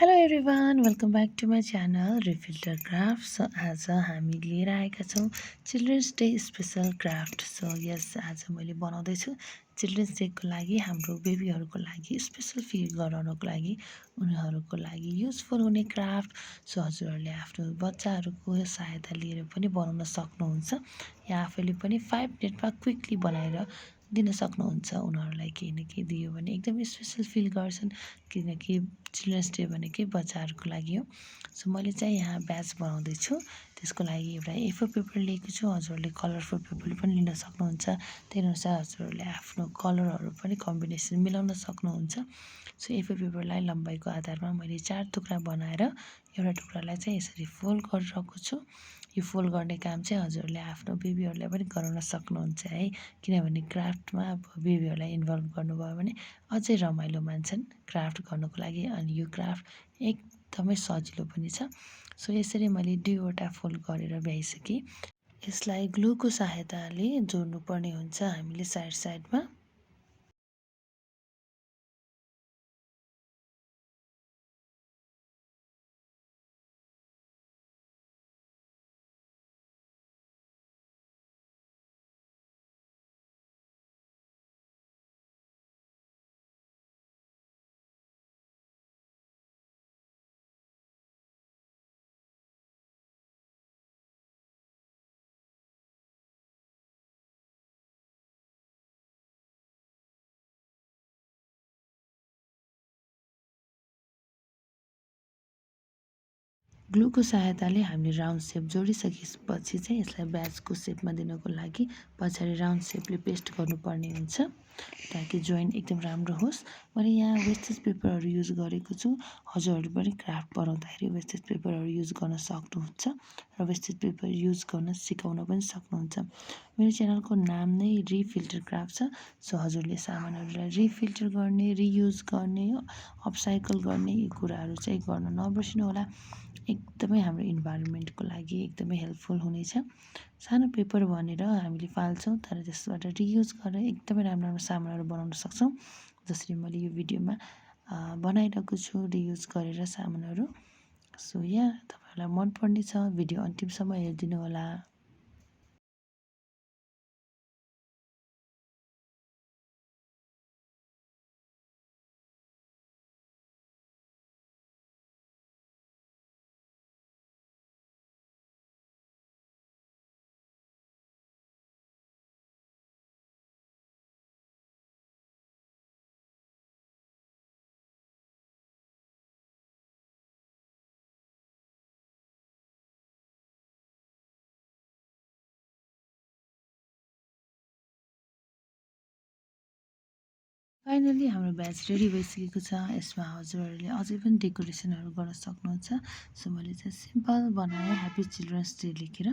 Hello everyone, welcome back to my channel Refilter Craft. So आज हामी लिएर आएका छौँ children's day special craft. So yes आज मैले बनाउँदै छु चिल्ड्रेन्स डे को लागि हाम्रो बेबीहरूको लागि स्पेशल फिल गराउनको लागि उनीहरूको लागि युजफुल हुने क्राफ्ट. सो हजुरहरूले आफ्नो बच्चाहरूको सहायता लिएर पनि बनाउन सक्नुहुन्छ या आफैले पनि 5 मिनेटमा क्विकली बनाएर दिन सक्नुहुन्छ. उनीहरूलाई केही न केही दियो भने एकदमै स्पेशल फिल गर्छन् किनकि चिल्ड्रेन्स डे भनेकै बच्चाहरूको लागि हो. सो मैले चाहिँ यहाँ ब्याच बनाउँदैछु. त्यसको लागि एउटा A4 पेपर लिएको छु. हजुरहरूले कलरफुल पेपर पनि लिन सक्नुहुन्छ. त्यही अनुसार हजुरहरूले आफ्नो कलरहरू पनि कम्बिनेसन मिलाउन सक्नुहुन्छ. सो A4 पेपरलाई लम्बाइको आधारमा मैले 4 टुक्रा बनाएर एउटा टुक्रालाई चाहिँ यसरी फोल्ड गरिरहेको छु. यो फोल्ड गर्ने काम चाहिँ हजुरहरूले आफ्नो बेबीहरूलाई पनि गराउन सक्नुहुन्छ है, किनभने क्राफ्टमा अब बेबीहरूलाई इन्भल्भ गर्नुभयो भने अझै रमाइलो मान्छन् क्राफ्ट गर्नको लागि. अनि यो क्राफ्ट एकदमै सजिलो पनि छ. सो यसरी मैले 2वटा फोल्ड गरेर भ्याइसकेँ. यसलाई ग्लुको सहायताले जोड्नुपर्ने हुन्छ हामीले साइड साइडमा. ग्लुको सहायताले हामीले राउन्ड सेप जोडिसकेपछि चाहिँ यसलाई ब्याजको सेपमा दिनको लागि पछाडि राउन्ड सेपले पेस्ट गर्नुपर्ने हुन्छ ताकि जोइन्ट एकदम राम्रो होस्. मैले यहाँ वेस्टेज पेपरहरू युज गरेको छु. हजुरहरू पनि क्राफ्ट बनाउँदाखेरि वेस्टेज पेपरहरू युज गर्न सक्नुहुन्छ र वेस्टेज पेपर युज गर्न सिकाउन पनि सक्नुहुन्छ. मेरो च्यानलको नाम नै रिफिल्टर क्राफ्ट छ. सो हजुरले सामानहरूलाई रिफिल्टर गर्ने, रियुज गर्ने, अपसाइकल गर्ने यी कुराहरू चाहिँ गर्न नबिर्सिनु होला. एकदमै हाम्रो इन्भाइरोमेन्टको लागि एकदमै हेल्पफुल हुनेछ. सानो पेपर भनेर हामीले फाल्छौँ तर त्यसबाट रियुज गरेर एकदमै राम्रो राम्रो सामानहरू बनाउन सक्छौँ. जसरी मैले यो भिडियोमा बनाइरहेको छु रियुज गरेर सामानहरू. सो यहाँ तपाईँहरूलाई मनपर्ने छ भिडियो अन्तिमसम्म हेरिदिनु होला. फाइनली हाम्रो ब्याच रेडी भइसकेको छ. यसमा हजुरहरूले अझै पनि डेकोरेसनहरू गर्न सक्नुहुन्छ. सो मैले चाहिँ सिम्पल बनाएँ ह्याप्पी चिल्ड्रेन्स डे लेखेर.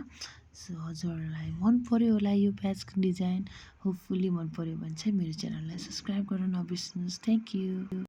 सो हजुरहरूलाई मन पर्यो होला यो ब्याचको डिजाइन. होपफुल्ली मन पर्यो भने चाहिँ मेरो च्यानललाई सब्सक्राइब गर्न नबिर्सिनुहोस्. Thank you.